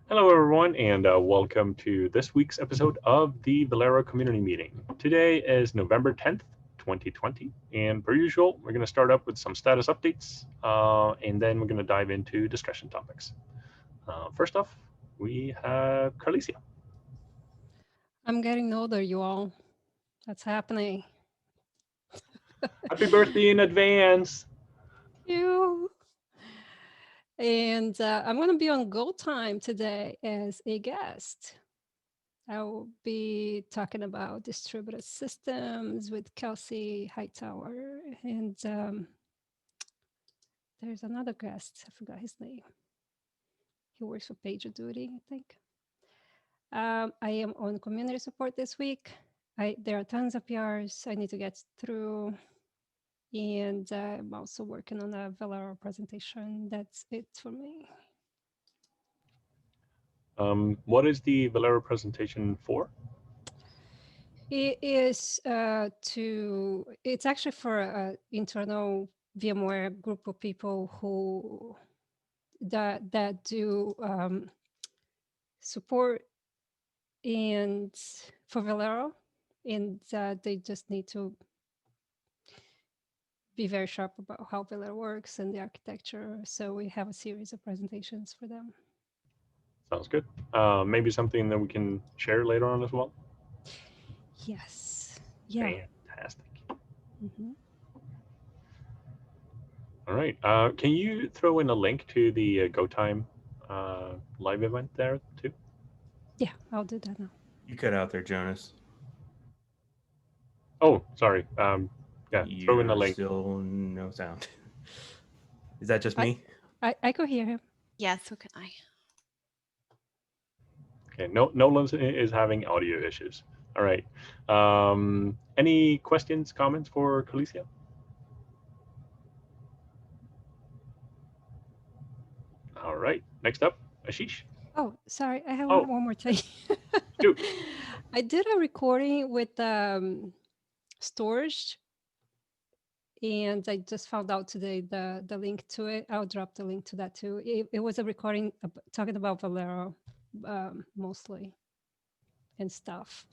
Hello, everyone, and welcome to this week's episode of the Velero Community Meeting. Today is November 10th, 2020, and per usual, we're going to start up with some status updates, and then we're going to dive into discussion topics. First off, we have Carlisia. I'm getting older, you all. That's happening. Happy birthday in advance! You. And I'm going to be on Go Time today as a guest. I will be talking about distributed systems with Kelsey Hightower. And there's another guest. I forgot his name. He works for PagerDuty, I think. I am on community support this week. There are tons of PRs I need to get through. And I'm also working on a Velero presentation. That's it for me. What is the Velero presentation for? It is it's actually for an internal VMware group of people who that do support and for Velero, and they just need to be very sharp about how Velero works and the architecture. So we have a series of presentations for them. Sounds good. Maybe something that we can share later on as well? Yes. Yeah. Fantastic. Mm-hmm. All right. Can you throw in a link to the GoTime live event there too? Yeah, I'll do that now. You cut out there, Jonas. Oh, sorry. Yeah, throw in a You're link. still no sound. Is that just me? I could hear him. Yeah, so can I. Okay, Nolan is having audio issues. All right. Any questions, comments for Kalisia? All right. Next up, Ashish. Oh, sorry. I have Oh. one more thing. Shoot. I did a recording with storage, and I just found out today the link to it. I'll drop the link to that too. It was a recording talking about Velero mostly and stuff.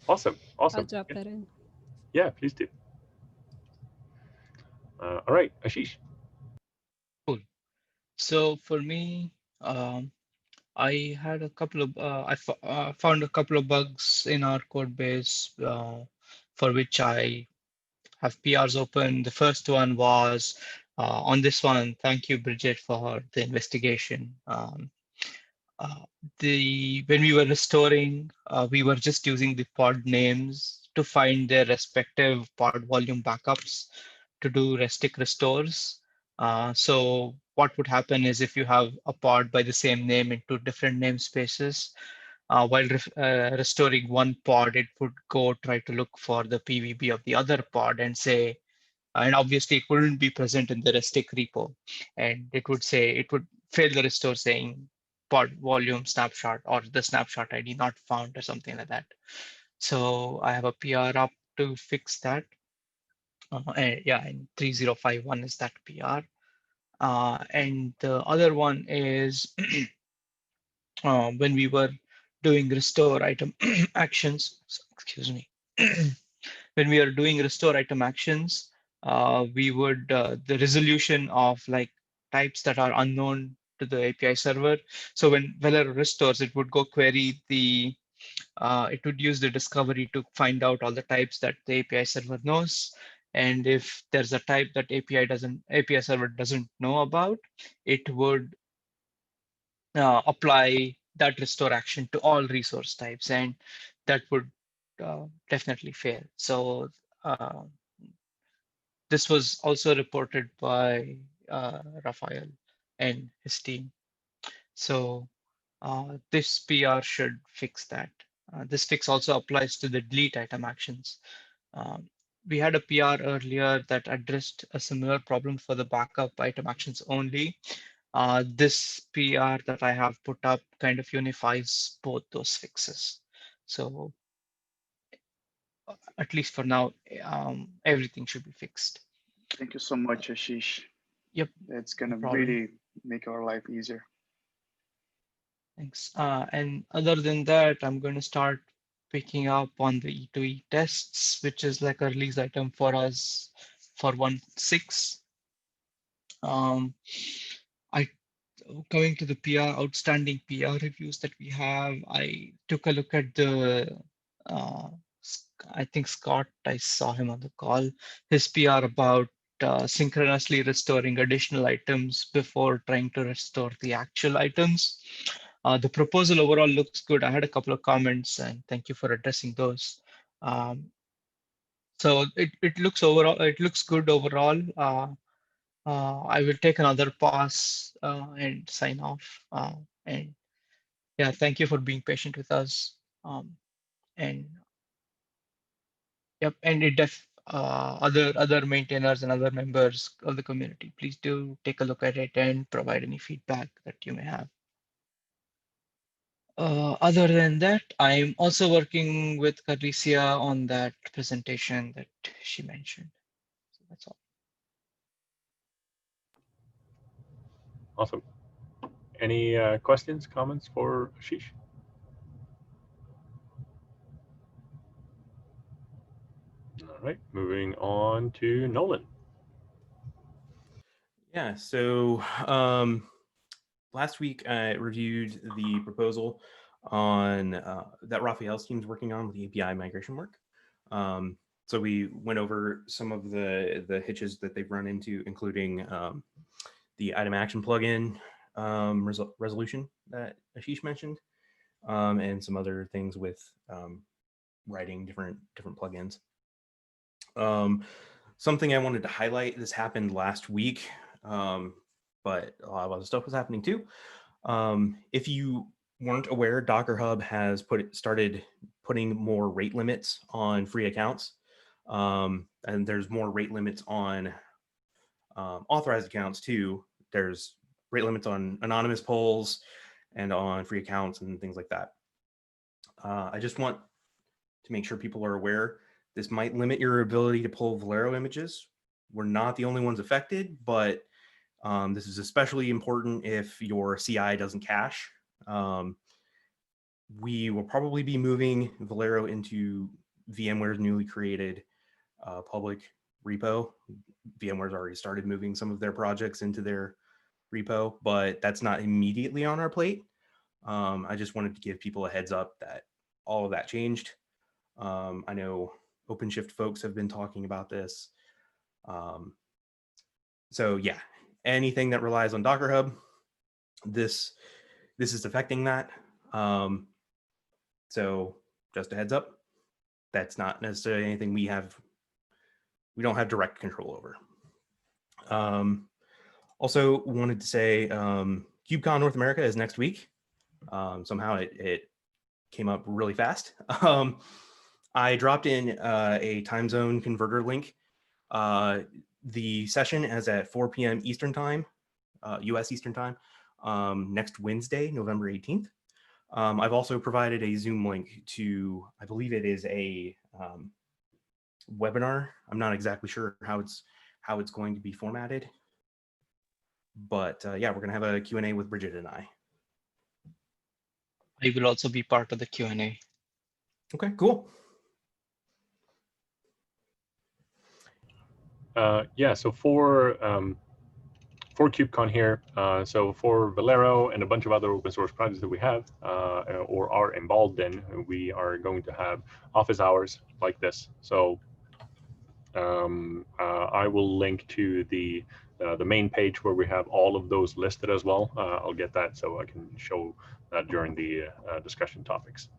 Awesome. I'll Awesome. drop Yeah, that in. yeah, please do. All right, Ashish. Cool. So for me, I had a couple of found a couple of bugs in our code base for which I have PRs open. The first one was on this one. Thank you, Bridgette, for the investigation. Uh, when we were restoring, we were just using the pod names to find their respective pod volume backups to do restic restores. So what would happen is if you have a pod by the same name into different namespaces, while restoring one pod, it would go try to look for the PVB of the other pod and say, and obviously it wouldn't be present in the restic repo. And it would say, it would fail the restore saying pod volume snapshot or the snapshot ID not found or something like that. So I have a PR up to fix that. And 3051 is that PR. And the other one is when we were doing restore item actions, excuse me, when we are doing restore item actions, we would the resolution of like types that are unknown to the API server. So when Velero restores, it would go query it would use the discovery to find out all the types that the API server knows. And if there's a type that API server doesn't know about, it would apply that restore action to all resource types, and that would definitely fail. So this was also reported by Rafael and his team. So this PR should fix that. This fix also applies to the delete item actions. Um, we had a PR earlier that addressed a similar problem for the backup item actions only. This PR that I have put up kind of unifies both those fixes. So at least for now, everything should be fixed. Thank you so much, Ashish. Yep, It's no gonna problem. really make our life easier. Thanks. And other than that, I'm going to start picking up on the E2E tests, which is like a release item for us for 1.6. I Coming to the outstanding PR reviews that we have, I took a look at the, I think Scott, I saw him on the call, his PR about synchronously restoring additional items before trying to restore the actual items. The proposal overall looks good. I had a couple of comments and thank you for addressing those. So it looks good overall. I will take another pass and sign off. And yeah, thank you for being patient with us. And yep, and other maintainers and other members of the community, please do take a look at it and provide any feedback that you may have. Other than that, I'm also working with Carlisia on that presentation that she mentioned. So that's all. Awesome. Any questions, comments for Ashish? All right, moving on to Nolan. Yeah, so last week I reviewed the proposal on that Rafael's team's working on with the API migration work. So we went over some of the hitches that they've run into, including the ItemAction plugin resolution that Ashish mentioned, and some other things with writing different plugins. Something I wanted to highlight, this happened last week, but a lot of other stuff was happening too. If you weren't aware, DockerHub has started putting more rate limits on free accounts, and there's more rate limits on authorized accounts too. There's rate limits on anonymous polls and on free accounts and things like that. I just want to make sure people are aware. This might limit your ability to pull Velero images. We're not the only ones affected, but this is especially important if your CI doesn't cache. We will probably be moving Velero into VMware's newly created public repo. VMware's already started moving some of their projects into their repo, but that's not immediately on our plate. I just wanted to give people a heads up that all of that changed. I know OpenShift folks have been talking about this. So yeah, anything that relies on DockerHub, this is affecting that. So just a heads up, that's not necessarily anything we don't have direct control over. Also wanted to say KubeCon North America is next week. Somehow it came up really fast. I dropped in a time zone converter link. The session is at 4 p.m. Eastern time, US Eastern time, next Wednesday, November 18th. I've also provided a Zoom link to, I believe it is a webinar. I'm not exactly sure how it's going to be formatted, but yeah, we're gonna have a Q&A with Bridgette and I. I will also be part of the Q&A. Okay, cool. Yeah, so for KubeCon here, so for Velero and a bunch of other open source projects that we have or are involved in, we are going to have office hours like this. So I will link to the main page where we have all of those listed as well. I'll get that so I can show that during the discussion topics.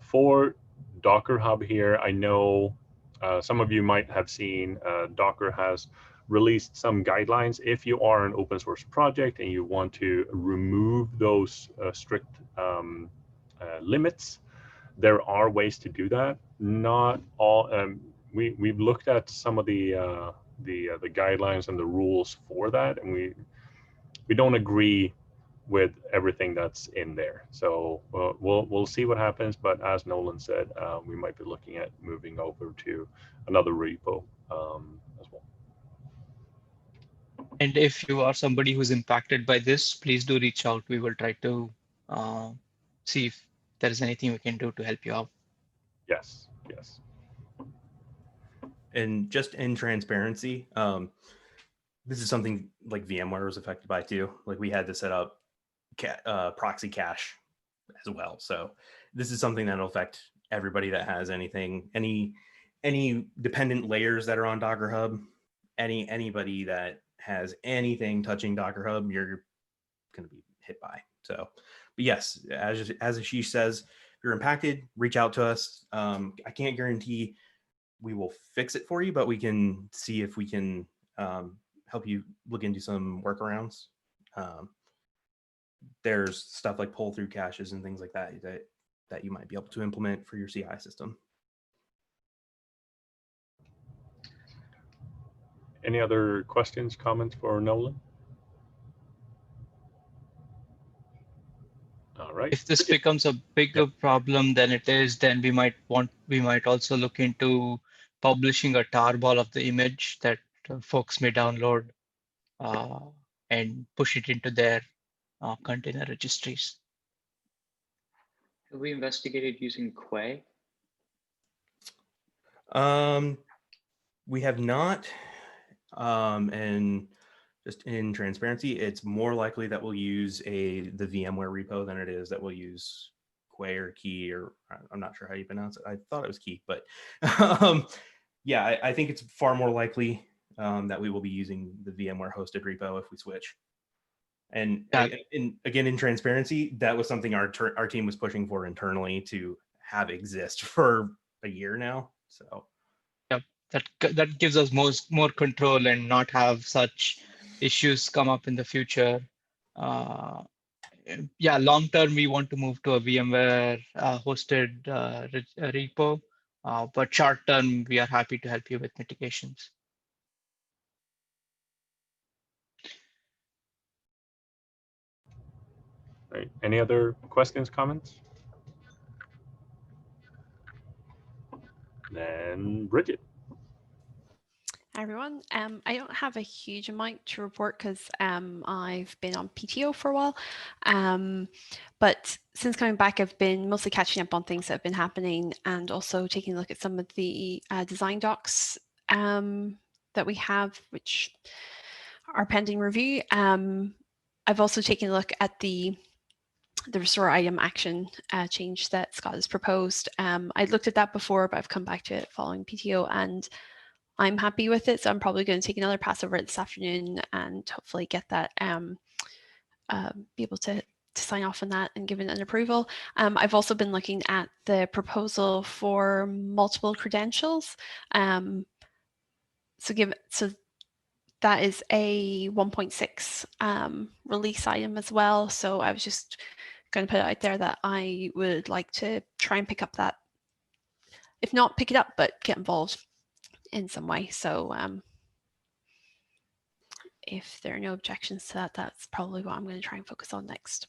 For DockerHub here, I know some of you might have seen Docker has released some guidelines. If you are an open source project and you want to remove those strict limits, there are ways to do that. Not all. We've looked at some of the guidelines and the rules for that, and we don't agree with everything that's in there. So we'll see what happens. But as Nolan said, we might be looking at moving over to another repo as well. And if you are somebody who's impacted by this, please do reach out. We will try to see if there is anything we can do to help you out. Yes, yes. And just in transparency, this is something like VMware was affected by too. Like we had to set up proxy cache as well. So this is something that'll affect everybody that has anything, any dependent layers that are on DockerHub, anybody that has anything touching DockerHub, you're going to be hit by. So, but yes, as Ashish says, if you're impacted, reach out to us. I can't guarantee we will fix it for you, but we can see if we can help you look into some workarounds. There's stuff like pull through caches and things like that you might be able to implement for your CI system. Any other questions, comments for Nolan? All right. If this becomes a bigger problem than it is, then we might also look into publishing a tarball of the image that folks may download and push it into their container registries. Have we investigated using Quay? We have not, and just in transparency, it's more likely that we'll use the VMware repo than it is that we'll use Quay or Key, or I'm not sure how you pronounce it. I thought it was Key, but yeah, I think it's far more likely that we will be using the VMware hosted repo if we switch. And again, in transparency, that was something our team was pushing for internally to have exist for a year now. So yeah, that gives us more control and not have such issues come up in the future. Yeah, long term we want to move to a VMware hosted repo, but short term we are happy to help you with mitigations. Right. Any other questions, comments? Then Bridgette. Hi everyone. I don't have a huge amount to report because I've been on PTO for a while. But since coming back, I've been mostly catching up on things that have been happening and also taking a look at some of the design docs that we have, which are pending review. I've also taken a look at the restoreItemAction change that Scott has proposed. I looked at that before, but I've come back to it following PTO and I'm happy with it. So I'm probably going to take another pass over it this afternoon and hopefully get that, be able to sign off on that and give it an approval. I've also been looking at the proposal for multiple credentials. So that is a 1.6 release item as well. So I was just going to put it out there that I would like to try and pick up that, if not pick it up, but get involved in some way. So if there are no objections to that, that's probably what I'm going to try and focus on next.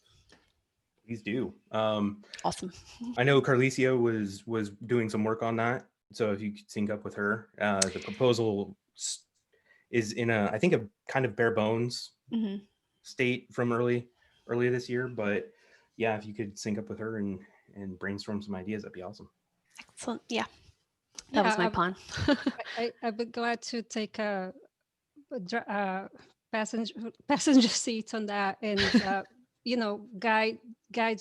Please do. Awesome. I know Carlisia was doing some work on that. So if you could sync up with her, the proposal is in I think a kind of bare bones state from earlier this year. But yeah, if you could sync up with her and brainstorm some ideas, that'd be awesome. Excellent. Yeah, that was my plan. I'd be glad to take a passenger seat on that and you know, guide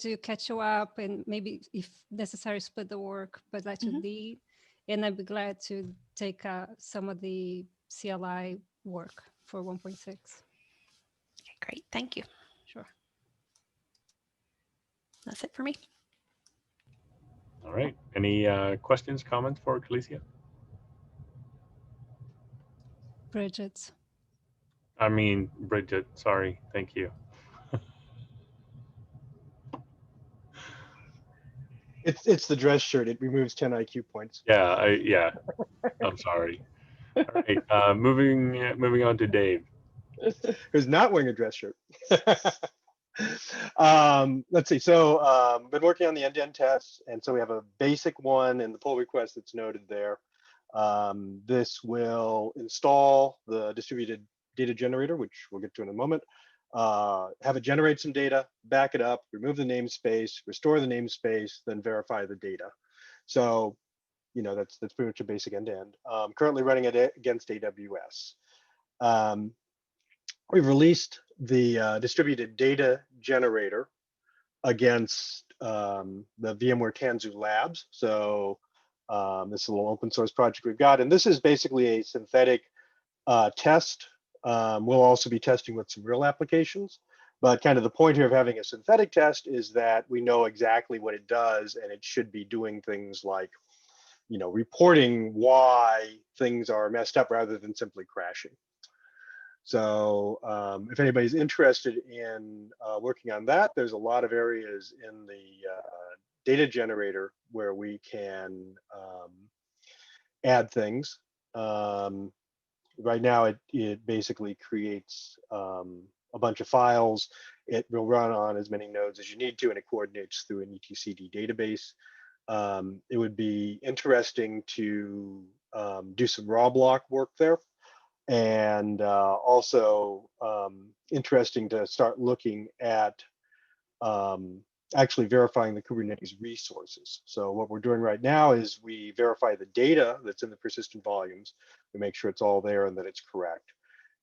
you, catch you up, and maybe if necessary split the work, but let you lead. And I'd be glad to take some of the CLI work for 1.6. Okay, great, thank you. Sure. That's it for me. All right. Any questions, comments for Kalisia? Bridgette. I mean, Bridgette, sorry. Thank you. It's the dress shirt. It removes 10 IQ points. Yeah, I'm sorry. All right. Moving on to Dave. Who's not wearing a dress shirt. Let's see. So been working on the end-to-end tests, and so we have a basic one in the pull request that's noted there. This will install the distributed data generator, which we'll get to in a moment. have it generate some data, back it up, remove the namespace, restore the namespace, then verify the data. So, you know, that's pretty much a basic end-to-end. Currently running it against AWS. We've released the distributed data generator against the VMware Tanzu Labs. So this is a little open source project we've got, and this is basically a synthetic test. We'll also be testing with some real applications, but kind of the point here of having a synthetic test is that we know exactly what it does, and it should be doing things like, you know, reporting why things are messed up rather than simply crashing. So if anybody's interested in working on that, there's a lot of areas in the data generator where we can add things. Right now, it basically creates a bunch of files. It will run on as many nodes as you need to, and it coordinates through an etcd database. It would be interesting to do some raw block work there. And also interesting to start looking at actually verifying the Kubernetes resources. So what we're doing right now is we verify the data that's in the persistent volumes. We make sure it's all there and that it's correct.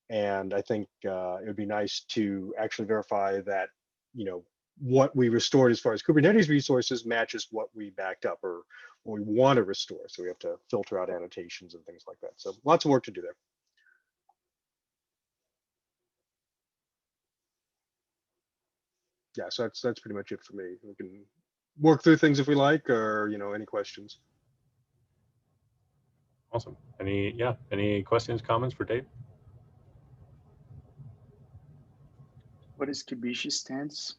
And I think it would be nice to actually verify that, you know, what we restored as far as Kubernetes resources matches what we backed up or what we want to restore. So we have to filter out annotations and things like that. So lots of work to do there. Yeah, so that's pretty much it for me. We can work through things if we like, or, you know, any questions. Awesome. Any questions, comments for Dave? What is Kibishi stance?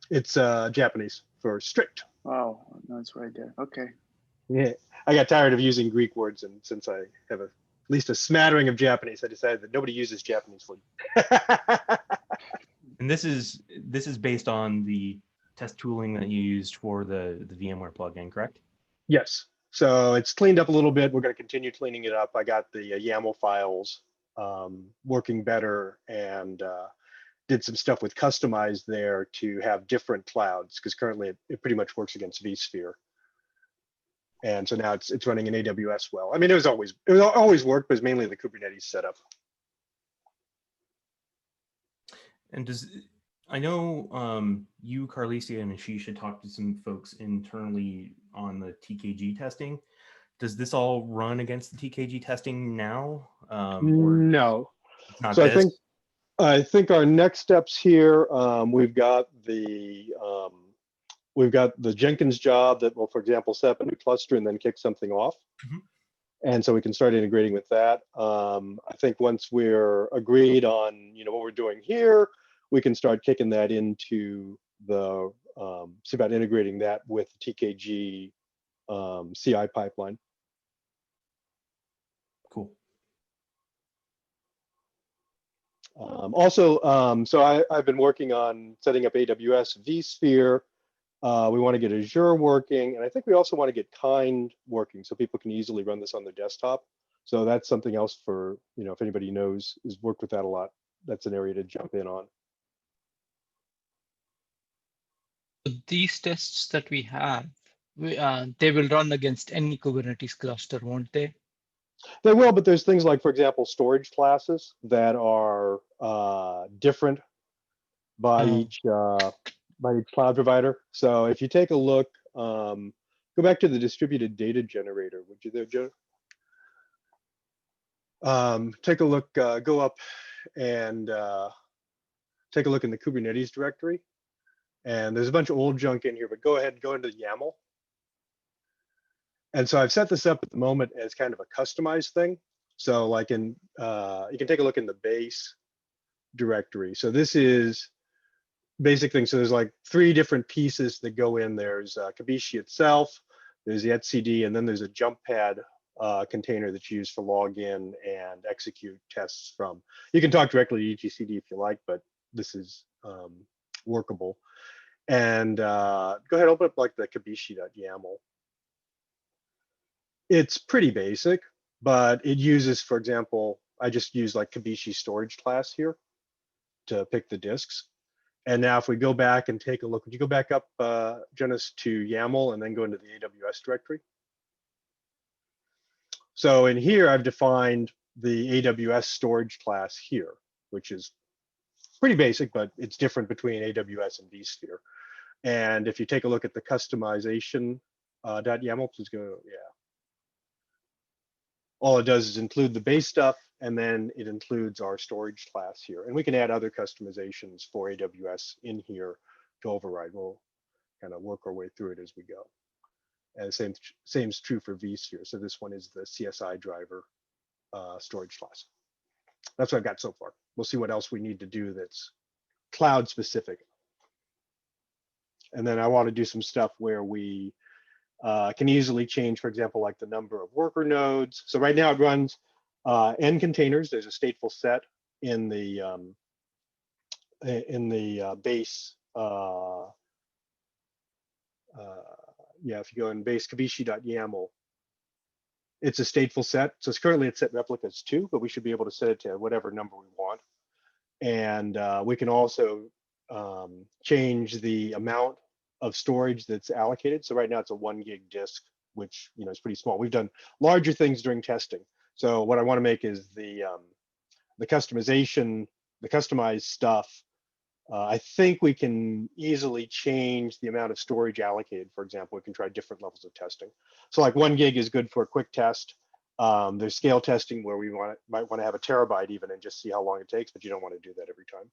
It's Japanese for strict. Oh, no, it's right there. Okay. Yeah, I got tired of using Greek words, and since I have at least a smattering of Japanese, I decided that nobody uses Japanese for And this is based on the test tooling that you used for the VMware plugin, correct? Yes. So it's cleaned up a little bit. We're going to continue cleaning it up. I got the YAML files working better, and did some stuff with Customize there to have different clouds, because currently it pretty much works against vSphere. And so now it's running in AWS well. I mean, it always worked, but it's mainly the Kubernetes setup. And I know you, Carlisia, and Ashish had talked to some folks internally on the TKG testing. Does this all run against the TKG testing now? No. Not so this? I think our next steps here, we've got the Jenkins job that will, for example, set up a new cluster and then kick something off. Mm-hmm. And so we can start integrating with that. I think once we're agreed on, you know, what we're doing here, we can start kicking that into the, see about integrating that with the TKG CI pipeline. Cool. Also, so I've been working on setting up AWS vSphere. We want to get Azure working, and I think we also want to get Kind working so people can easily run this on their desktop. So that's something else for, you know, if anybody knows, has worked with that a lot, that's an area to jump in on. These tests that we have, they will run against any Kubernetes cluster, won't they? They will, but there's things like, for example, storage classes that are different by each cloud provider. So if you take a look, go back to the distributed data generator, would you there, Joe? Take a look, go up and take a look in the Kubernetes directory. And there's a bunch of old junk in here, but go ahead and go into the YAML. And so I've set this up at the moment as kind of a customized thing. So like in, you can take a look in the base directory. So this is basic thing. So there's like 3 different pieces that go in. There's Kibishi itself, there's the etcd, and then there's a jump pad container that's used for login and execute tests from. You can talk directly to etcd if you like, but this is workable. And go ahead, open up like the kibishi.yaml. It's pretty basic, but it uses, for example, I just use like Kibishi storage class here. to pick the disks. And now if we go back and take a look, would you go back up, Jonas, to YAML and then go into the AWS directory? So in here, I've defined the AWS storage class here, which is pretty basic, but it's different between AWS and vSphere. And if you take a look at the customization .yaml, please go, yeah. All it does is include the base stuff, and then it includes our storage class here. And we can add other customizations for AWS in here to override. We'll kind of work our way through it as we go. And the same is true for vSphere. So this one is the CSI driver storage class. That's what I've got so far. We'll see what else we need to do that's cloud specific. And then I want to do some stuff where we can easily change, for example, like the number of worker nodes. So right now it runs n containers. There's a stateful set in the base. Yeah, if you go in base kabishi.yaml, it's a stateful set. So it's currently it's set replicas 2, but we should be able to set it to whatever number we want. And we can also change the amount of storage that's allocated. So right now it's a 1 gig disk, which is pretty small. We've done larger things during testing. So what I want to make is the customization, the customized stuff. I think we can easily change the amount of storage allocated. For example, we can try different levels of testing. So like 1 gig is good for a quick test. There's scale testing where we might want to have a terabyte even and just see how long it takes, but you don't want to do that every time.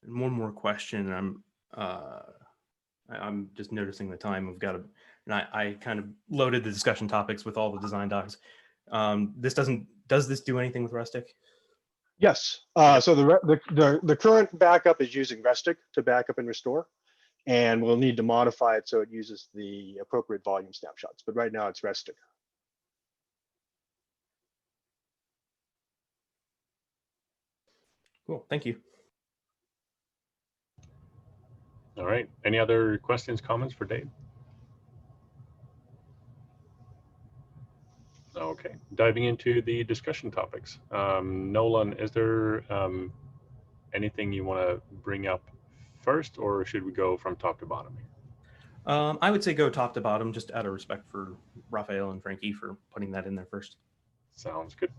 And one more question. I'm just noticing the time. We've got and I kind of loaded the discussion topics with all the design docs. Does this do anything with Rustic? Yes. So the current backup is using Rustic to backup and restore, and we'll need to modify it so it uses the appropriate volume snapshots. But right now it's Rustic. Cool. Thank you. All right. Any other questions, comments for Dave? Okay. Diving into the discussion topics. Nolan, is there anything you want to bring up first, or should we go from top to bottom here? I would say go top to bottom, just out of respect for Rafael and Frankie for putting that in there first. Sounds good.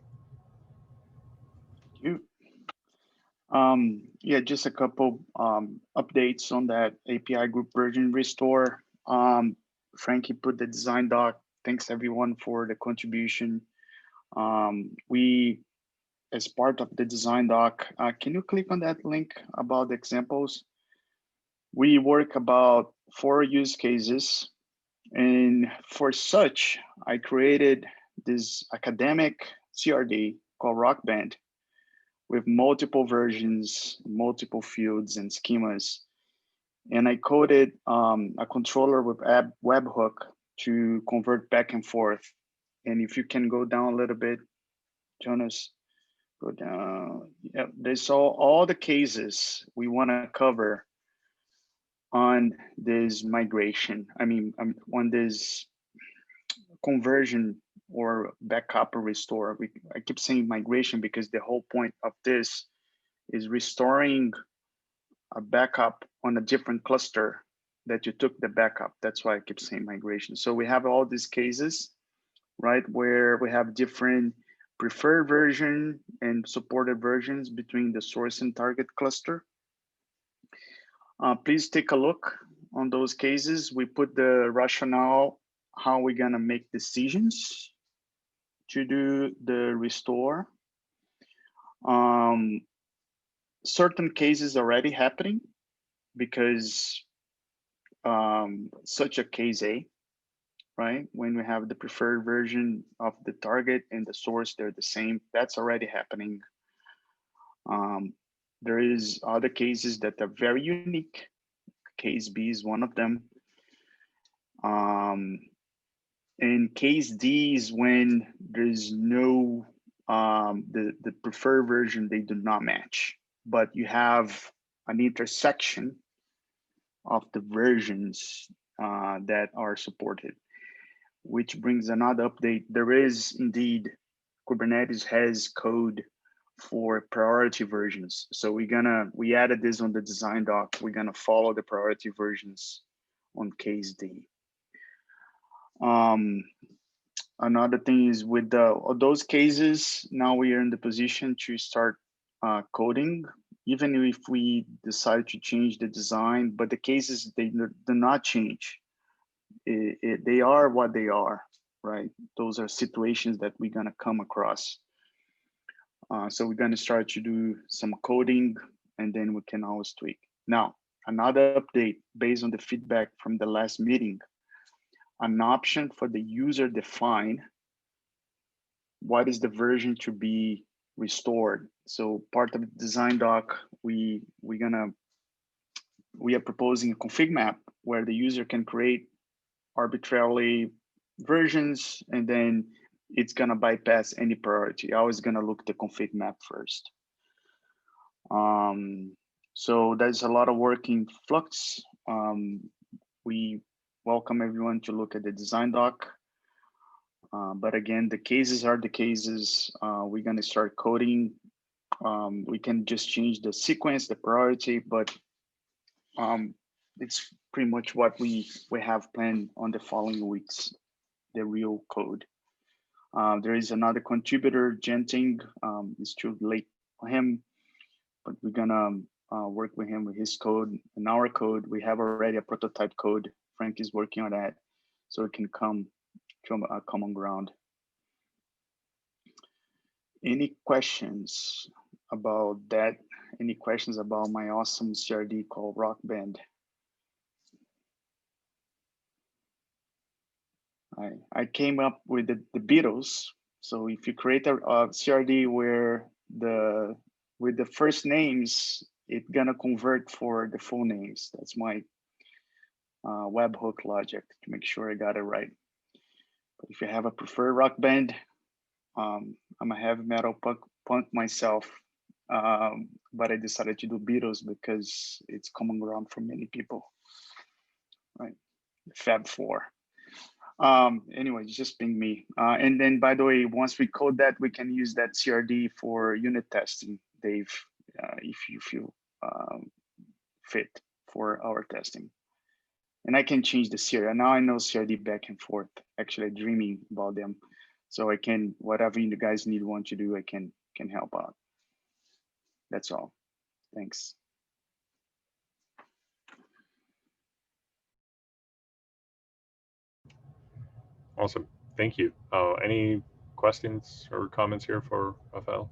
Thank you. Yeah, just a couple updates on that API group version restore. Frankie put the design doc. Thanks everyone for the contribution. We, as part of the design doc, can you click on that link about the examples? We work about 4 use cases, and for such, I created this academic CRD called Rock Band with multiple versions, multiple fields and schemas. And I coded a controller with webhook to convert back and forth. And if you can go down a little bit, Jonas, go down. Yeah, there's all the cases we want to cover on this migration. I mean, on this conversion or backup or restore. I keep saying migration because the whole point of this is restoring a backup on a different cluster that you took the backup. That's why I keep saying migration. So we have all these cases, right, where we have different preferred version and supported versions between the source and target cluster. Please take a look on those cases. We put the rationale, how we're gonna make decisions to do the restore. Certain cases already happening because such a case A, right? When we have the preferred version of the target and the source, they're the same. That's already happening. There is other cases that are very unique. Case B is one of them. And case D is when there's no, the preferred version, they do not match, but you have an intersection of the versions that are supported. which brings another update. There is indeed, Kubernetes has code for priority versions. So we added this on the design doc. We're gonna follow the priority versions on case D. Another thing is with those cases, now we are in the position to start coding, even if we decide to change the design, but the cases, they do not change. They are what they are, right? Those are situations that we're gonna come across. So we're gonna start to do some coding and then we can always tweak. Now, another update based on the feedback from the last meeting, an option for the user define what is the version to be restored. So part of the design doc, we are proposing a config map where the user can create arbitrarily versions, and then it's gonna bypass any priority. Always gonna look at the config map first. So there's a lot of work in flux. We welcome everyone to look at the design doc. But again, the cases are the cases. We're gonna start coding. We can just change the sequence, the priority, but it's pretty much what we have planned on the following weeks, the real code. There is another contributor, Genting. It's too late for him, but we're gonna work with him with his code and our code. We have already a prototype code. Frank is working on that, so it can come to a common ground. Any questions about that? Any questions about my awesome CRD called Rock Band? I came up with the Beatles. So if you create a CRD where with the first names, it's gonna convert for the full names. That's my webhook logic to make sure I got it right. But if you have a preferred rock band, I'm a heavy metal punk myself, but I decided to do Beatles because it's common ground for many people, right? Fab Four. Anyway, just ping me. And then, by the way, once we code that, we can use that CRD for unit testing, Dave, if you feel fit for our testing. And I can change the CRD. Now I know CRD back and forth, actually dreaming about them. So I can, whatever you guys want to do, I can help out. That's all. Thanks. Awesome. Thank you. Any questions or comments here for Rafael?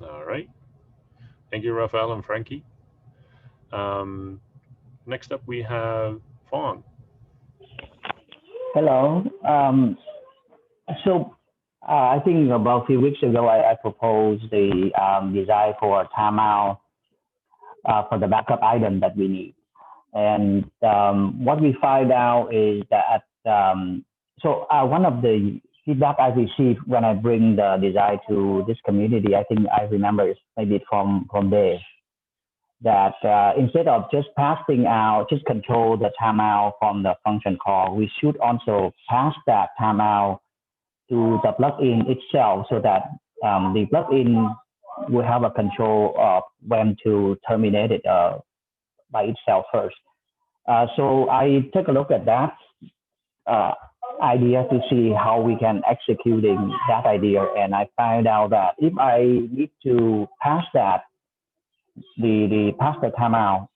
All right. Thank you, Rafael and Frankie. Next up, we have Fawn. Hello. I think about a few weeks ago, I proposed the design for a timeout for the backup item that we need. And what we find out is that, one of the feedback I received when I bring the design to this community, I think I remember it's maybe from Dave, that instead of just passing out, just control the timeout from the function call, we should also pass that timeout to the plugin itself so that the plugin will have a control of when to terminate it by itself first. So I took a look at that idea to see how we can executing that idea, and I found out that if I need to pass that, pass the timeout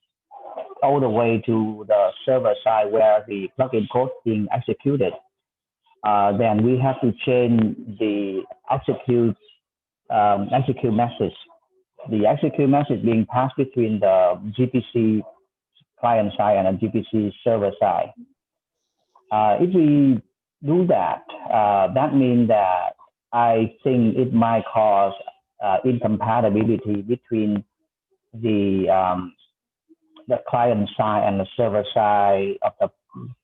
all the way to the server side where the plugin code is being executed, then we have to change the execute message. The execute message being passed between the GPC client side and the GPC server side. If we do that, that means that I think it might cause incompatibility between the client side and the server side of the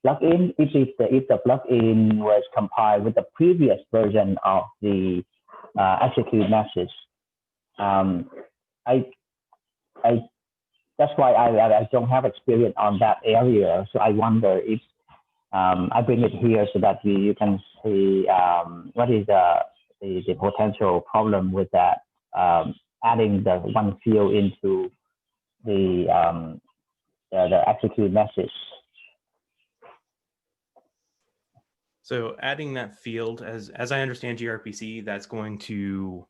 plugin. If the plugin was compiled with the previous version of the execute message, I that's why I don't have experience on that area. So I wonder if I bring it here so that you can see what is the potential problem with that, adding the one field into the execute message. So adding that field, as I understand gRPC, that's going to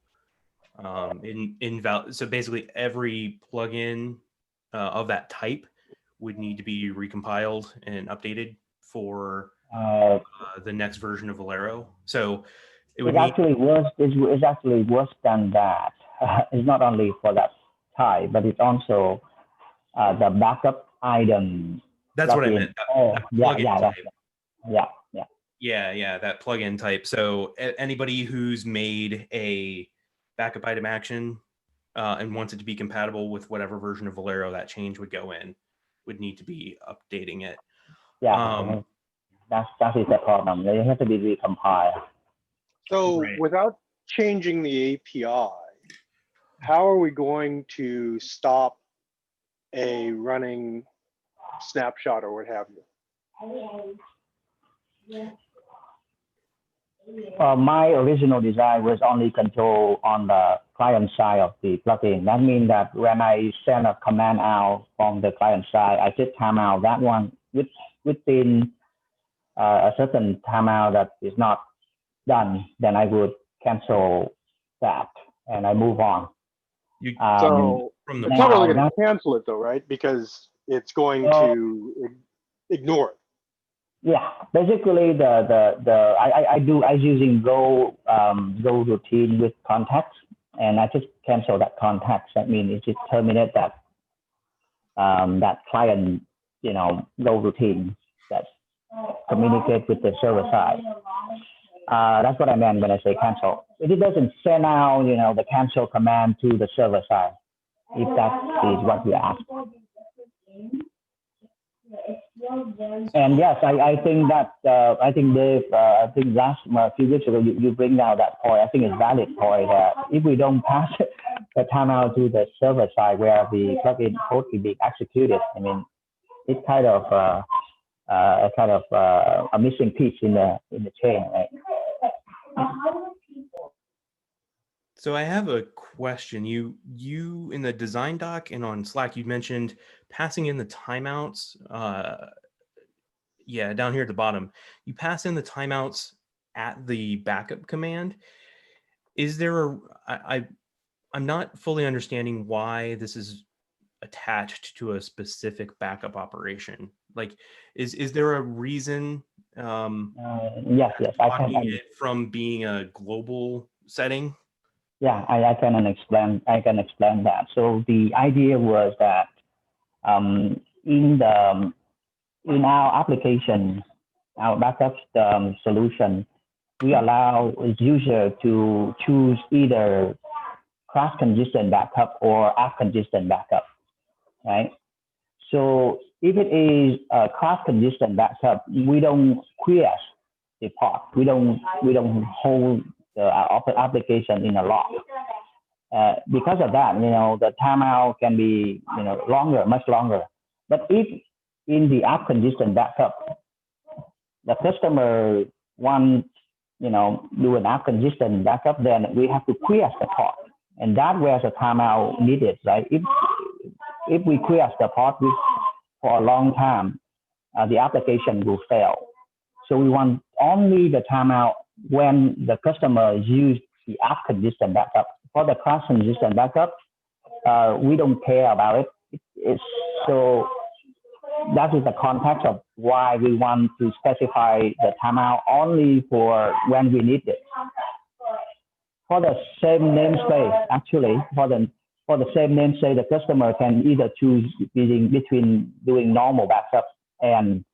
so basically every plugin of that type would need to be recompiled and updated for the next version of Velero. So it would actually worse. It's actually worse than that. It's not only for that type, but it's also the backup item. That's what I meant. Yeah, that plugin type. So anybody who's made a backup ItemAction and wants it to be compatible with whatever version of Velero that change would go in, would need to be updating it. Yeah, that is the problem. They have to be recompiled. So without changing the API, how are we going to stop a running snapshot or what have you? My original design was only control on the client side of the plugin. That means that when I send a command out from the client side, I just timeout that one within a certain timeout that is not done. Then I would cancel that and I move on. So it's not really going to cancel it though, right? Because it's going to ignore it. Yeah, basically I using Go routine with context, and I just cancel that context. That means it just terminate that that client, Go routine that communicate with the server side. That's what I meant when I say cancel. It doesn't send out the cancel command to the server side, if that is what you ask. And yes, I think that I think Dave, I think last few weeks ago you bring out that point. I think it's valid point that if we don't pass the timeout to the server side where the plugin code is being executed, I mean, it's kind of a missing piece in the chain, right? So I have a question. You in the design doc and on Slack, you mentioned passing in the timeouts. Yeah, down here at the bottom, you pass in the timeouts at the backup command. Is there I'm not fully understanding why this is attached to a specific backup operation. Like, is there a reason? Yes, I can. It from being a global setting. Yeah, I can explain that. So the idea was that in our application, our backup solution, we allow a user to choose either cross-consistent backup or app-consistent backup, right? So if it is a cross-consistent backup, we don't query the pod. We don't hold the application in a lock. Because of that, the timeout can be much longer. But if in the app consistent backup, the customer wants do an app consistent backup, then we have to query the pod, and that where the timeout needed, right? If we query the pod for a long time, the application will fail. So we want only the timeout when the customer use the app consistent backup. For the cross consistent backup, we don't care about it. So that is the context of why we want to specify the timeout only for when we need it. For the same namespace, actually, for the same namespace, the customer can either choose between doing normal backup and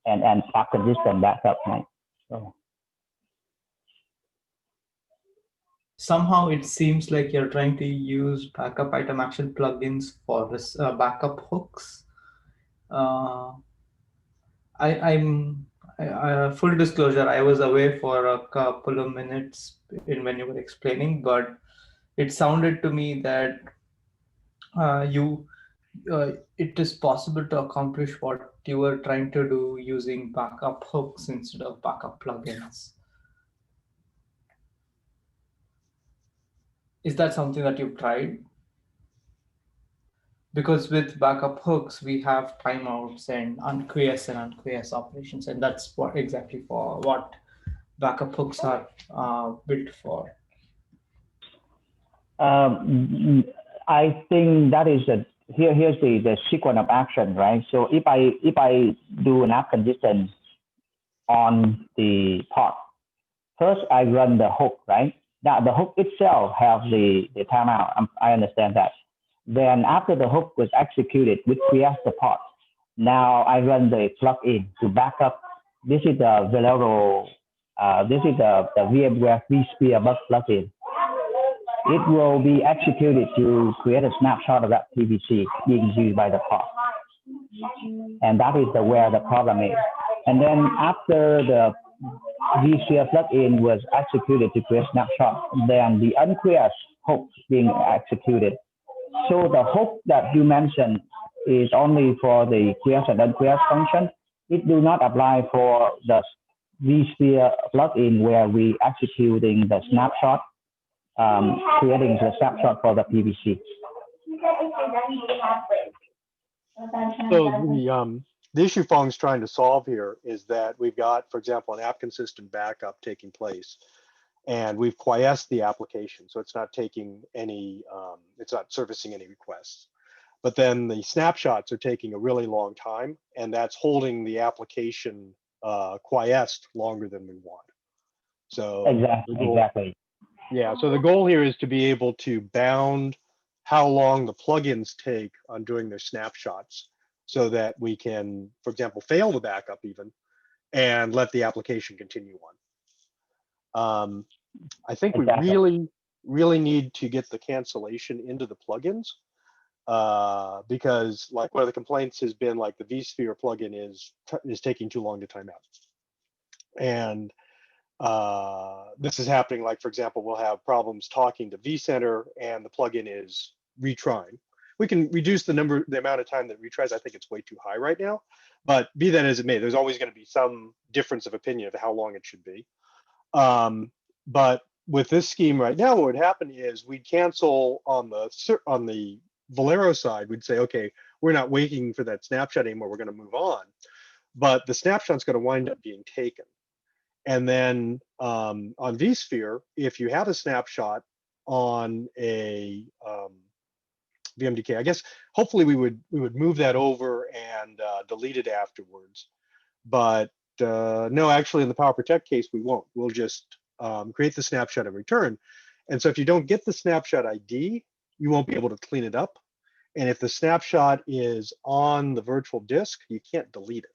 app consistent backup, right? So. Somehow it seems like you're trying to use backup ItemAction plugins for this backup hooks. Full disclosure, I was away for a couple of minutes when you were explaining, but it sounded to me that you it is possible to accomplish what you were trying to do using backup hooks instead of backup plugins. Is that something that you've tried? Because with backup hooks, we have timeouts and unquiesce operations, and that's what exactly for what backup hooks are built for. I think that is here's the sequence of action, right? So if I do an app condition on the pod, first I run the hook, right? Now the hook itself has the timeout. I understand that. Then after the hook was executed, which creates the pod, now I run the plugin to back up. This is the Velero. This is the VMware vSphere bug plugin. It will be executed to create a snapshot of that PVC being used by the pod. And that is where the problem is. And then after the vSphere plugin was executed to create snapshot, then the unquiesced hook being executed. So the hook that you mentioned is only for the quiesce and unquiesce function. It do not apply for the vSphere plugin where we executing the snapshot, creating the snapshot for the PVC. So the issue Fawn's trying to solve here is that we've got, for example, an app consistent backup taking place, and we've quiesced the application, so it's not taking any, it's not servicing any requests. But then the snapshots are taking a really long time, and that's holding the application quiesced longer than we want. So exactly. Yeah, so the goal here is to be able to bound how long the plugins take on doing their snapshots, so that we can, for example, fail the backup even, and let the application continue on. I think we really need to get the cancellation into the plugins, because like one of the complaints has been like the vSphere plugin is taking too long to time out. And this is happening, like, for example, we'll have problems talking to vCenter and the plugin is retrying. We can reduce the amount of time that retries. I think it's way too high right now, but be that as it may, there's always going to be some difference of opinion of how long it should be. But with this scheme right now, what would happen is we'd cancel on the Velero side. We'd say, okay, we're not waiting for that snapshot anymore. We're going to move on. But the snapshot's going to wind up being taken. And then on vSphere, if you have a snapshot on a VMDK, I guess hopefully we would move that over and delete it afterwards. But no, actually in the Power Protect case, we won't. We'll just create the snapshot and return. And so if you don't get the snapshot ID, you won't be able to clean it up. And if the snapshot is on the virtual disk, you can't delete it.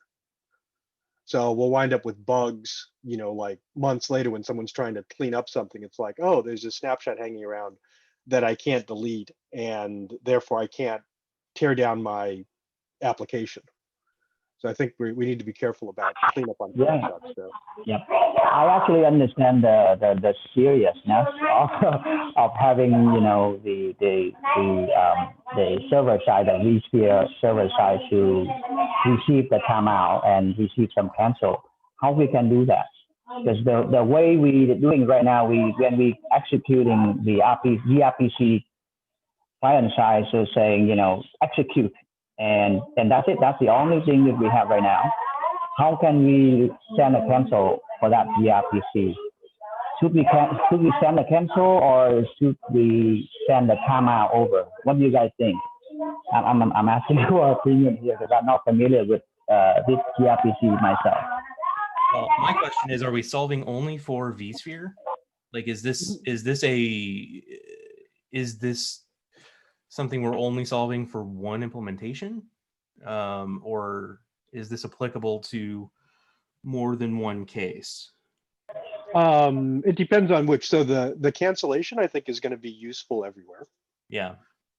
So we'll wind up with bugs, you know, like months later when someone's trying to clean up something. It's like, oh, there's a snapshot hanging around that I can't delete, and therefore I can't tear down my application. So I think we need to be careful about cleanup on snapshots. So. Yeah, I actually understand the seriousness of having, you know, the server side, the vSphere server side, to receive the timeout and receive some cancel. How we can do that? Because the way we're doing right now, when we executing the gRPC client side, so saying, you know, execute. And that's it. That's the only thing that we have right now. How can we send a cancel for that gRPC? Should we send a cancel, or should we send the timeout over? What do you guys think? I'm asking your opinion here because I'm not familiar with this gRPC myself. Well, my question is: are we solving only for vSphere? Like, is this something we're only solving for one implementation, or is this applicable to more than one case? It depends on which. So the cancellation, I think, is going to be useful everywhere. Yeah.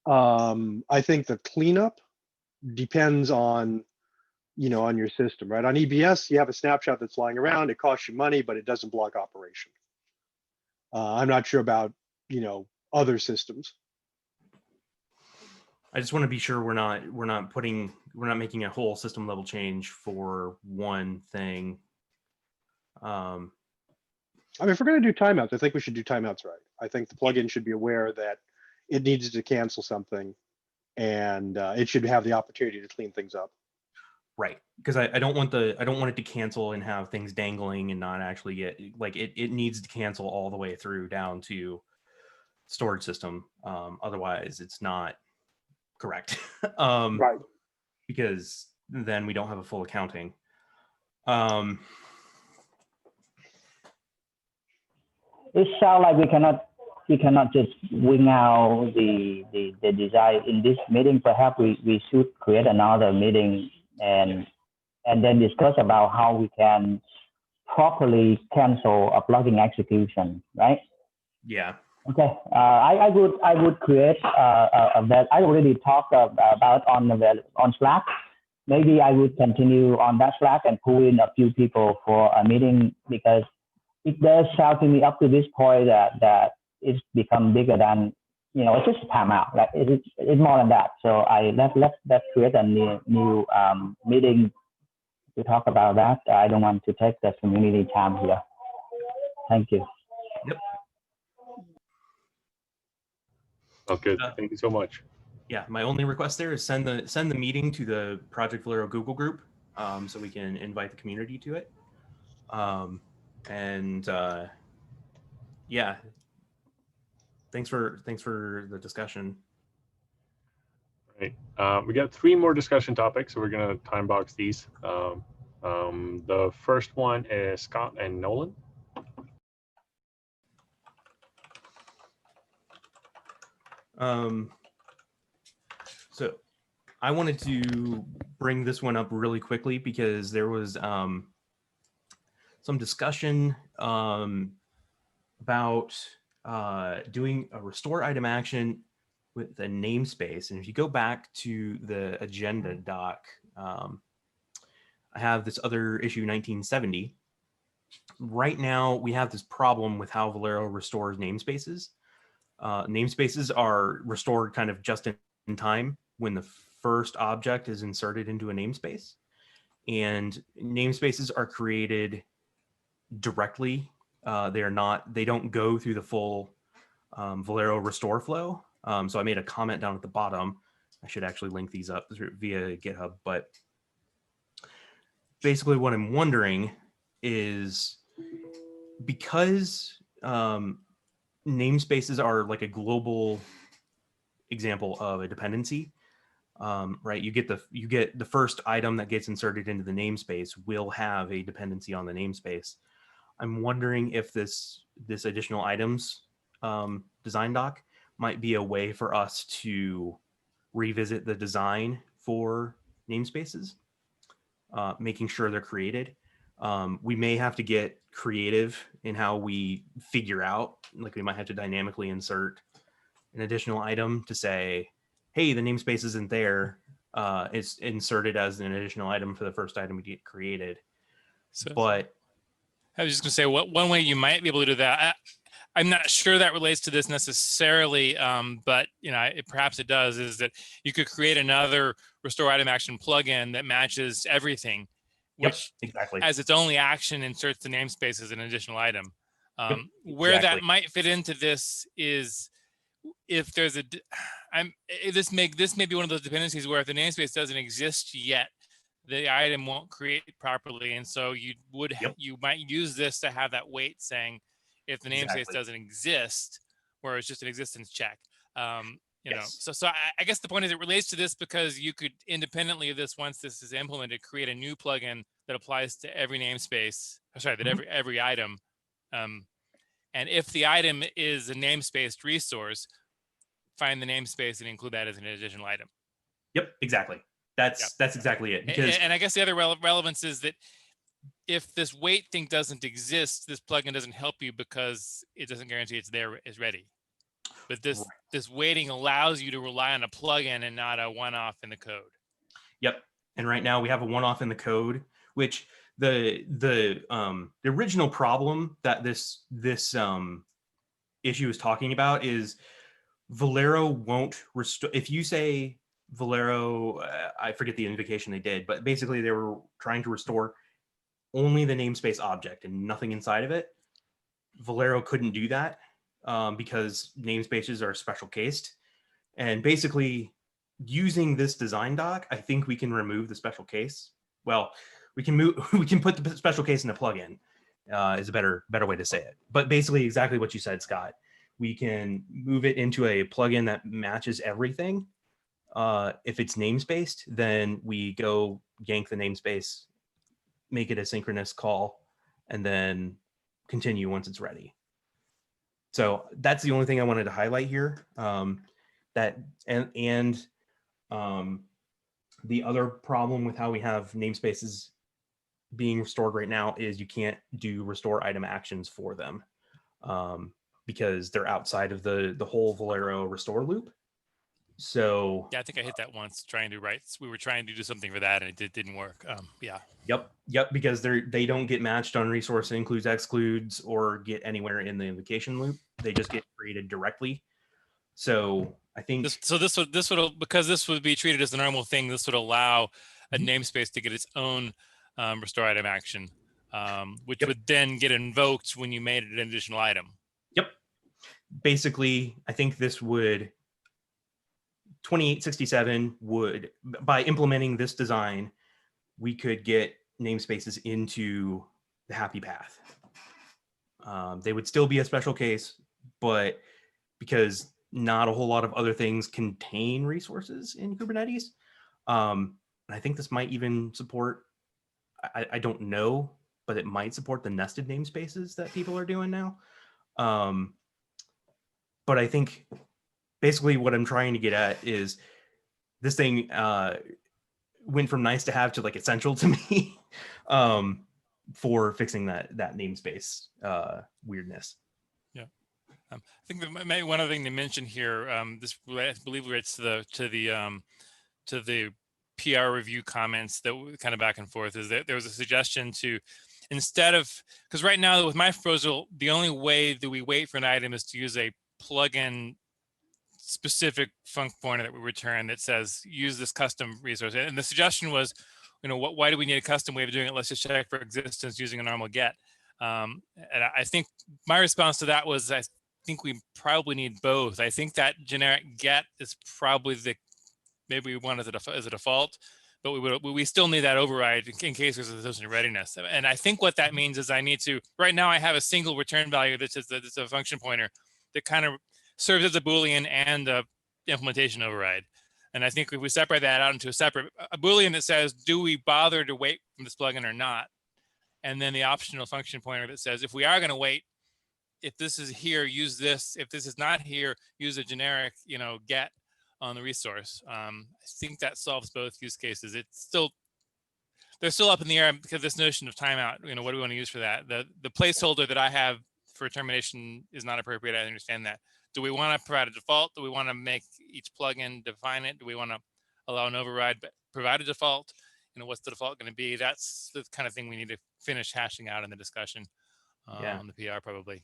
I think the cleanup depends on, you know, on your system, right? On EBS, you have a snapshot that's lying around. It costs you money, but it doesn't block operation. I'm not sure about, you know, other systems. I just want to be sure we're not making a whole system level change for one thing. I mean, if we're going to do timeouts, I think we should do timeouts right. I think the plugin should be aware that it needs to cancel something, and it should have the opportunity to clean things up. Right, because I don't want it to cancel and have things dangling and not actually get, like, it needs to cancel all the way through down to storage system. Otherwise, it's not correct. Right. Because then we don't have a full accounting. It sounds like we cannot just wing out the design in this meeting. Perhaps we should create another meeting and then discuss about how we can properly cancel a plugin execution, right? Yeah. Okay. I would create that. I already talked about on Slack. Maybe I would continue on that Slack and pull in a few people for a meeting, because it does sound to me up to this point that it's become bigger than, it's just a timeout. Like it's more than that. So let's create a new meeting to talk about that. I don't want to take the community time here. Thank you. Yep. Oh, good. Thank you so much. Yeah, my only request there is send the meeting to the Project Velero Google group, so we can invite the community to it. Yeah, thanks for the discussion. Right. We got 3 more discussion topics, so we're going to time box these. The first one is Scott and Nolan. So I wanted to bring this one up really quickly because there was some discussion about doing a restore item action with a namespace. And if you go back to the agenda doc, I have this other issue 1970. Right now, we have this problem with how Velero restores namespaces. Namespaces are restored kind of just in time when the first object is inserted into a namespace. And namespaces are created directly. They don't go through the full Velero restore flow. So I made a comment down at the bottom. I should actually link these up via GitHub. But basically what I'm wondering is, because namespaces are like a global example of a dependency, right? You get the first item that gets inserted into the namespace will have a dependency on the namespace. I'm wondering if this additional items design doc might be a way for us to revisit the design for namespaces, making sure they're created. We may have to get creative in how we figure out, like we might have to dynamically insert an additional item to say, hey, the namespace isn't there. It's inserted as an additional item for the first item we get created. But I was just going to say, one way you might be able to do that, I'm not sure that relates to this necessarily, but perhaps it does, is that you could create another restore item action plugin that matches everything, which exactly as its only action inserts the namespace as an additional item. Where that might fit into this is if there's this may be one of those dependencies where if the namespace doesn't exist yet, the item won't create properly, and so you might use this to have that weight saying if the namespace doesn't exist, where it's just an existence check. So I guess the point is it relates to this because you could independently of this, once this is implemented, create a new plugin that applies to every namespace. Every item. And if the item is a namespaced resource, find the namespace and include that as an additional item. Yep, exactly. That's exactly it. Because and I guess the other relevance is that if this wait thing doesn't exist, this plugin doesn't help you because it doesn't guarantee it's there, is ready. But this waiting allows you to rely on a plugin and not a one-off in the code. Yep. And right now we have a one-off in the code, which the original problem that this issue is talking about is Velero won't restore. If you say Velero, I forget the invocation they did, but basically they were trying to restore only the namespace object and nothing inside of it. Velero couldn't do that because namespaces are special cased. And basically, using this design doc, I think we can remove the special case. Well, we can put the special case in a plugin. Is a better way to say it. But basically, exactly what you said, Scott. We can move it into a plugin that matches everything. If it's namespaced, then we go yank the namespace, make it a synchronous call, and then continue once it's ready. So that's the only thing I wanted to highlight here. The other problem with how we have namespaces being restored right now is you can't do restore item actions for them because they're outside of the whole Velero restore loop. So yeah, I think I hit that once trying to write. We were trying to do something for that and it didn't work. Yeah. Yep. Because they don't get matched on resource includes, excludes, or get anywhere in the invocation loop. They just get created directly. So I think this would because this would be treated as a normal thing. This would allow a namespace to get its own restore item action, which would then get invoked when you made it an additional item. Yep. Basically, I think this would 2867 would, by implementing this design, we could get namespaces into the happy path. They would still be a special case, but because not a whole lot of other things contain resources in Kubernetes, and I think this might even support, I don't know, but it might support the nested namespaces that people are doing now. But I think basically what I'm trying to get at is this thing went from nice to have to like essential to me for fixing that namespace weirdness. Yeah, I think that maybe one other thing to mention here. This I believe relates to the PR review comments that kind of back and forth. Is that there was a suggestion to, instead of, because right now with my proposal, the only way that we wait for an item is to use a plugin specific func pointer that we return that says use this custom resource. And the suggestion was, why do we need a custom way of doing it? Let's just check for existence using a normal get. And I think my response to that was, I think we probably need both. I think that generic get is probably maybe we want it as a default, but we still need that override in case there's a solution readiness. And I think what that means is I need to, right now I have a single return value that's a function pointer that kind of serves as a Boolean and a implementation override. And I think if we separate that out into a Boolean that says, do we bother to wait from this plugin or not? And then the optional function pointer that says, if we are going to wait, if this is here, use this. If this is not here, use a generic, get on the resource. I think that solves both use cases. They're still up in the air because this notion of timeout, what do we want to use for that? The placeholder that I have for termination is not appropriate. I understand that. Do we want to provide a default? Do we want to make each plugin define it? Do we want to allow an override but provide a default? What's the default going to be? That's the kind of thing we need to finish hashing out in the discussion on the PR probably.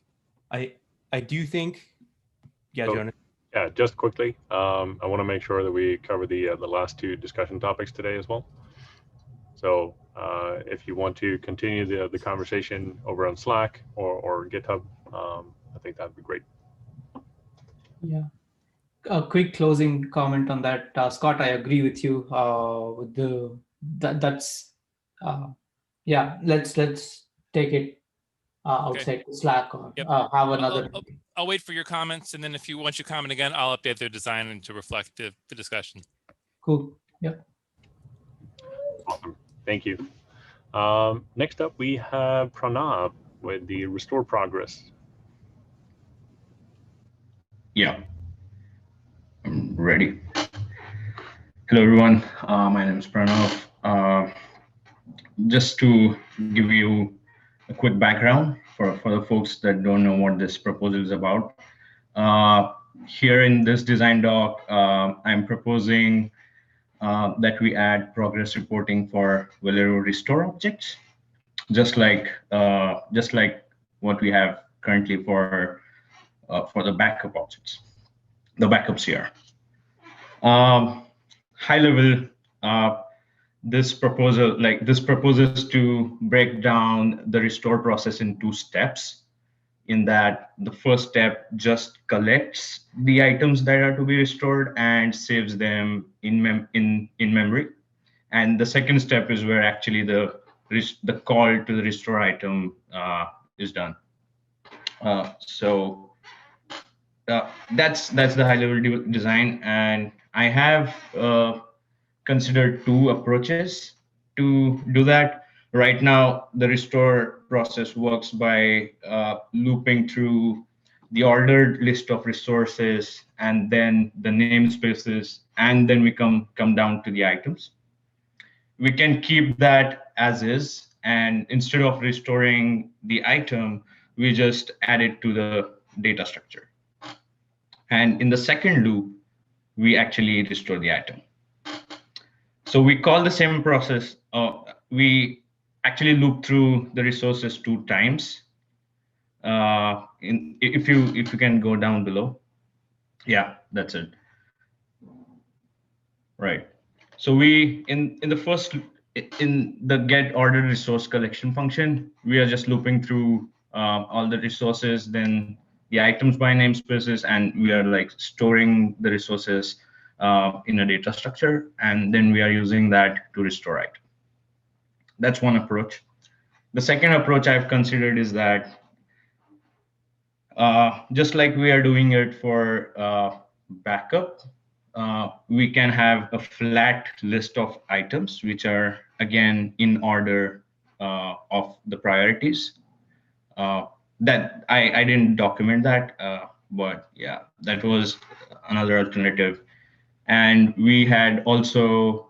I do think, Jonah. Yeah, just quickly, I want to make sure that we cover the last two discussion topics today as well. So if you want to continue the conversation over on Slack or GitHub, I think that'd be great. Yeah. A quick closing comment on that, Scott. I agree with you. Let's take it outside Slack or have another. I'll wait for your comments, and then if you want your comment again, I'll update their design and to reflect the discussion. Cool. Yeah. Awesome. Thank you. Next up, we have Pranav with the restore progress. Yeah, I'm ready. Hello, everyone. My name is Pranav. Just to give you a quick background for the folks that don't know what this proposal is about. Here in this design doc, I'm proposing that we add progress reporting for Velero restore objects, just like what we have currently for the backup objects. the backups here. High level, this proposes to break down the restore process in 2 steps. In that, the first step just collects the items that are to be restored and saves them in memory. And the second step is where actually the call to the restore item is done. So that's the high level design, and I have considered 2 approaches to do that. Right now, the restore process works by looping through the ordered list of resources and then the namespaces, and then we come down to the items. We can keep that as is, and instead of restoring the item, we just add it to the data structure. And in the second loop, we actually restore the item. So we call the same process. We actually loop through the resources 2 times. If you can go down below, yeah, that's it. Right. So we in the get ordered resource collection function, we are just looping through all the resources, then the items by namespaces, and we are like storing the resources in a data structure, and then we are using that to restore item. That's one approach. The second approach I've considered is that just like we are doing it for backup, we can have a flat list of items, which are again in order of the priorities. That I didn't document that, but yeah, that was another alternative. And we had also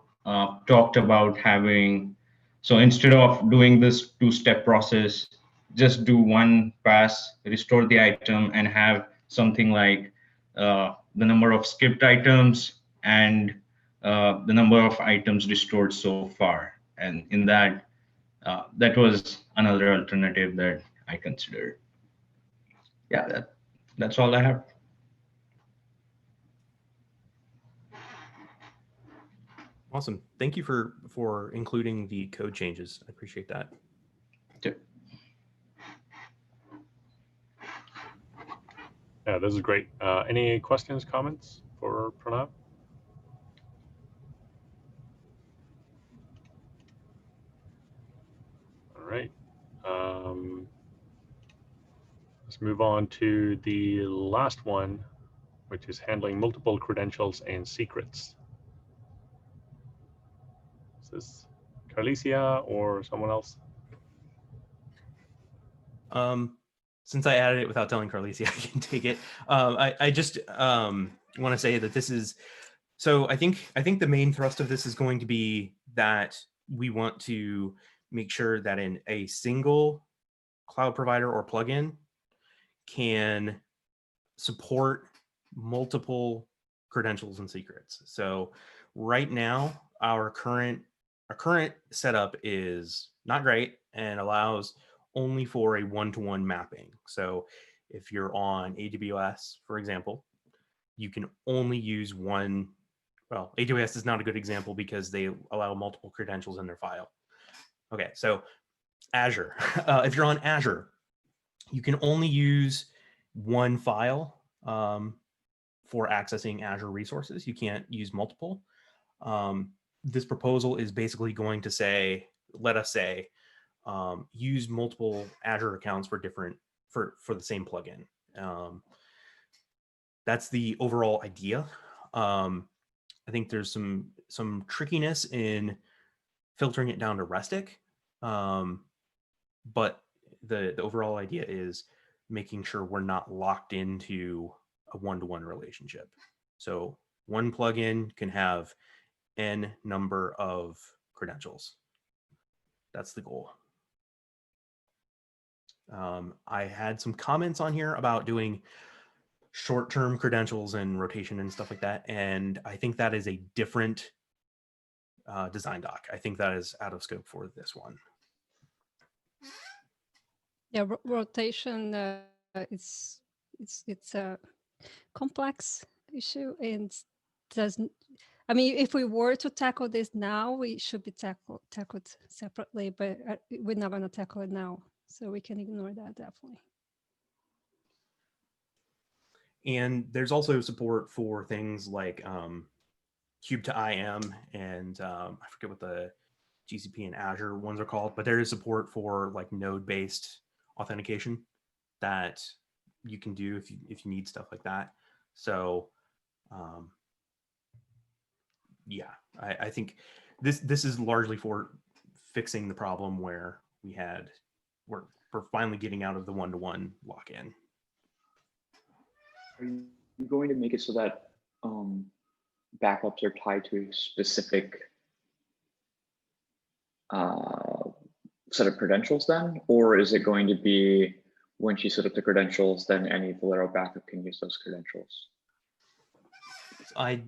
talked about having, so instead of doing this 2-step process, just do 1 pass, restore the item, and have something like the number of skipped items and the number of items restored so far. And in that, that was another alternative that I considered. Yeah, that's all I have. Awesome. Thank you for including the code changes. I appreciate that. Yeah, this is great. Any questions, comments for Pranav? All right. Let's move on to the last one, which is handling multiple credentials and secrets. Is this Carlisia or someone else? Since I added it without telling Carlisia, I can take it. I just want to say that this is, so I think the main thrust of this is going to be that we want to make sure that in a single cloud provider or plugin can support multiple credentials and secrets. So right now, our current setup is not great and allows only for a one-to-one mapping. So if you're on AWS, for example, you can only use one. Well, AWS is not a good example because they allow multiple credentials in their file. Okay, so Azure, if you're on Azure, you can only use one file for accessing Azure resources. You can't use multiple. This proposal is basically going to say, let us say, use multiple Azure accounts for the same plugin. That's the overall idea. I think there's some trickiness in filtering it down to Restic, but the overall idea is making sure we're not locked into a one-to-one relationship. So one plugin can have n number of credentials. That's the goal. I had some comments on here about doing short-term credentials and rotation and stuff like that, and I think that is a different design doc. I think that is out of scope for this one. Yeah, rotation it's complex issue and doesn't. I mean, if we were to tackle this now, we should be tackled separately, but we're not going to tackle it now, so we can ignore that definitely. And there's also support for things like Cube to IM and I forget what the GCP and Azure ones are called, but there is support for like node-based authentication that you can do if you need stuff like that. So yeah, I think this is largely for fixing the problem where we're finally getting out of the one-to-one lock-in. Are you going to make it so that backups are tied to a specific set of credentials then? Or is it going to be when you set up the credentials, then any Velero backup can use those credentials? I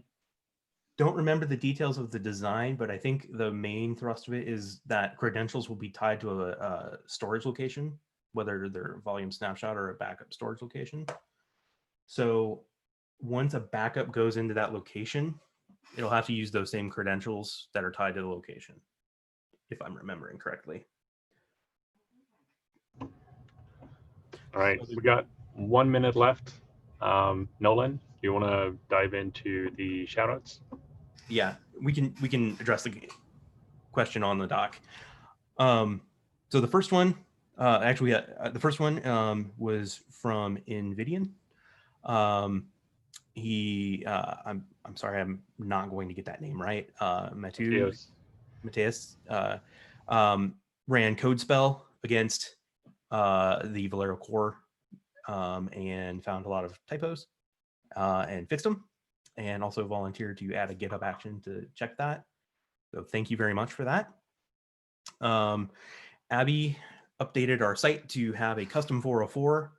don't remember the details of the design, but I think the main thrust of it is that credentials will be tied to a storage location, whether they're volume snapshot or a backup storage location. So once a backup goes into that location, it'll have to use those same credentials that are tied to the location, if I'm remembering correctly. All right, we got 1 minute left. Nolan, you want to dive into the shoutouts? Yeah, we can address the question on the doc. So the first one, the first one was from Invidian. I'm sorry, I'm not going to get that name right. Mateus ran code spell against the Velero core and found a lot of typos and fixed them, and also volunteered to add a GitHub action to check that. So thank you very much for that. Abby updated our site to have a custom 404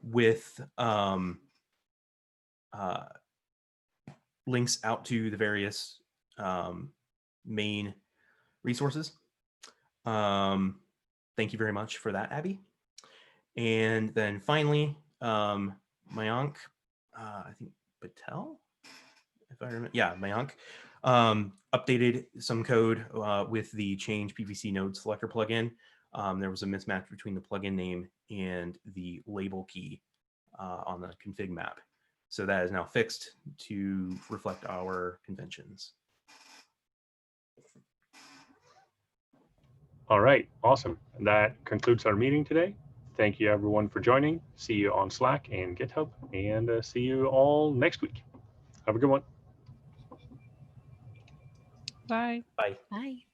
with links out to the various main resources. Thank you very much for that, Abby. And then finally, Mayank, I think Patel, if I remember, yeah, Mayank, updated some code with the change PVC node selector plugin. There was a mismatch between the plugin name and the label key on the config map. So that is now fixed to reflect our conventions. All right, awesome. That concludes our meeting today. Thank you everyone for joining. See you on Slack and GitHub, and see you all next week. Have a good one. Bye. Bye. Bye.